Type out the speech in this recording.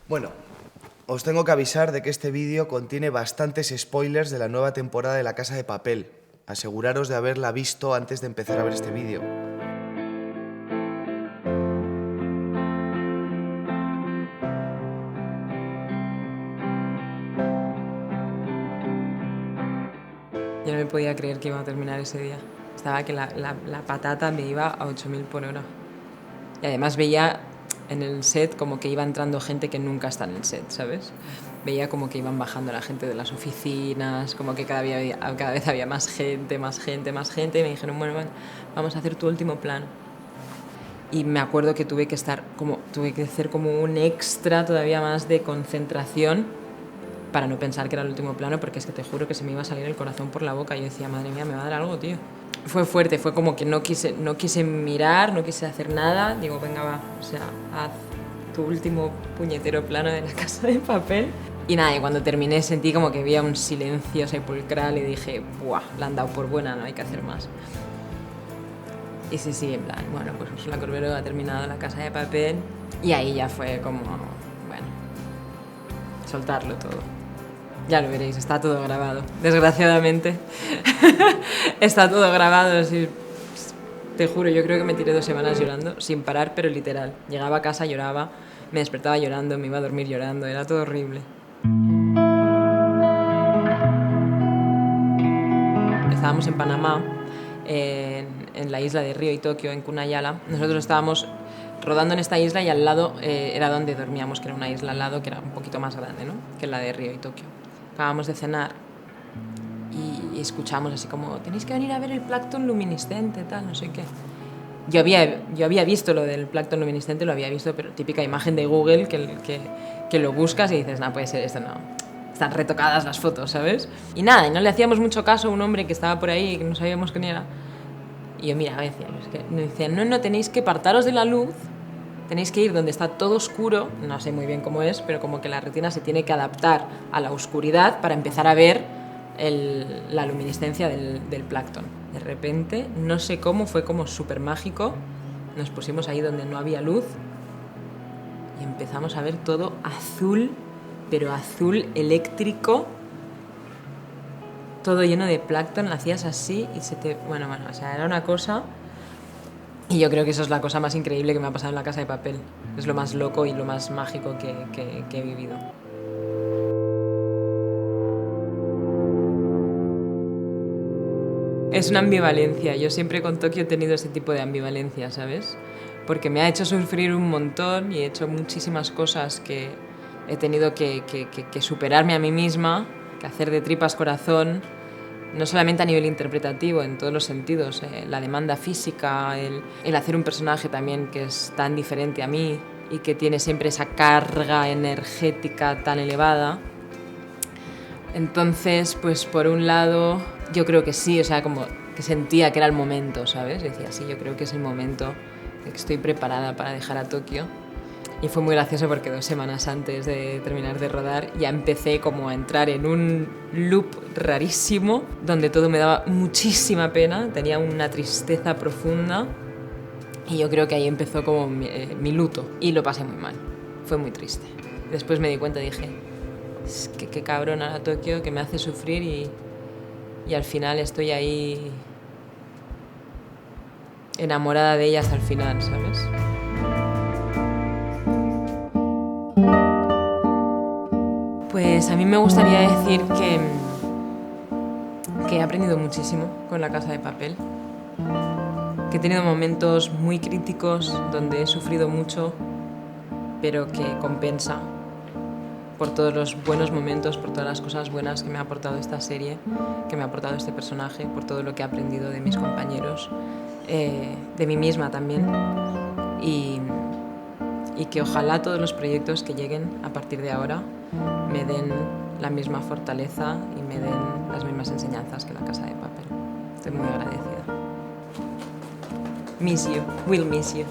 Bueno, os tengo que avisar de que este vídeo contiene bastantes spoilers de la nueva temporada de La Casa de Papel. Aseguraros de haberla visto antes de empezar a ver este vídeo. Yo no me podía creer que iba a terminar ese día. Estaba que la patata me iba a 8000 por hora. Y además veía en el set como que iba entrando gente que nunca está en el set, ¿sabes? Veía como que iban bajando la gente de las oficinas, como que cada vez había más gente, más gente, más gente. Y me dijeron, bueno, vamos a hacer tu último plano. Y me acuerdo que tuve que hacer como un extra todavía más de concentración para no pensar que era el último plano, porque es que te juro que se me iba a salir el corazón por la boca. Yo decía, madre mía, me va a dar algo, tío. Fue fuerte, fue como que no quise mirar, no quise hacer nada. Digo, venga, va, o sea, haz tu último puñetero plano de La Casa de Papel. Y nada, y cuando terminé sentí como que había un silencio sepulcral y dije, buah, la han dado por buena, no hay que hacer más. Y sí, en plan, bueno, pues Úrsula Corberó ha terminado La Casa de Papel y ahí ya fue como, bueno, soltarlo todo. Ya lo veréis, está todo grabado, desgraciadamente. Está todo grabado, sí. Te juro, yo creo que me tiré 2 semanas llorando, sin parar, pero literal. Llegaba a casa, lloraba, me despertaba llorando, me iba a dormir llorando, era todo horrible. Estábamos en Panamá, en la isla de Río y Tokio, en Kunayala. Nosotros estábamos rodando en esta isla y al lado era donde dormíamos, que era una isla al lado que era un poquito más grande, ¿no?, que la de Río y Tokio. Acabamos de cenar y escuchamos así como, tenéis que venir a ver el plancton luminiscente, tal, no sé qué. Yo había visto lo del plancton luminiscente, lo había visto, pero típica imagen de Google que lo buscas y dices, no, puede ser esto, no. Están retocadas las fotos, ¿sabes? Y nada, y no le hacíamos mucho caso a un hombre que estaba por ahí y que no sabíamos quién era. Y yo, mira, me decían, no, tenéis que apartaros de la luz, tenéis que ir donde está todo oscuro, no sé muy bien cómo es, pero como que la retina se tiene que adaptar a la oscuridad para empezar a ver la luminiscencia del plancton. De repente, no sé cómo, fue como súper mágico, nos pusimos ahí donde no había luz y empezamos a ver todo azul, pero azul eléctrico, todo lleno de plancton, hacías así y se te... Bueno, o sea, era una cosa... Y yo creo que eso es la cosa más increíble que me ha pasado en La Casa de Papel. Es lo más loco y lo más mágico que he vivido. Es una ambivalencia. Yo siempre con Tokio he tenido ese tipo de ambivalencia, ¿sabes? Porque me ha hecho sufrir un montón y he hecho muchísimas cosas que he tenido que superarme a mí misma, que hacer de tripas corazón, no solamente a nivel interpretativo, en todos los sentidos, la demanda física, el hacer un personaje también que es tan diferente a mí y que tiene siempre esa carga energética tan elevada. Entonces, pues por un lado, yo creo que sí, o sea, como que sentía que era el momento, ¿sabes? Decía, sí, yo creo que es el momento, que estoy preparada para dejar a Tokio. Y fue muy gracioso porque 2 semanas antes de terminar de rodar ya empecé como a entrar en un loop rarísimo donde todo me daba muchísima pena, tenía una tristeza profunda y yo creo que ahí empezó como mi luto y lo pasé muy mal, fue muy triste. Después me di cuenta y dije, es que qué cabrona la Tokio, que me hace sufrir y al final estoy ahí enamorada de ella hasta el final, ¿sabes? Pues a mí me gustaría decir que he aprendido muchísimo con La Casa de Papel, que he tenido momentos muy críticos donde he sufrido mucho, pero que compensa por todos los buenos momentos, por todas las cosas buenas que me ha aportado esta serie, que me ha aportado este personaje, por todo lo que he aprendido de mis compañeros, de mí misma también, y que ojalá todos los proyectos que lleguen a partir de ahora me den la misma fortaleza y me den las mismas enseñanzas que La Casa de Papel. Estoy muy agradecida. Miss you, will miss you.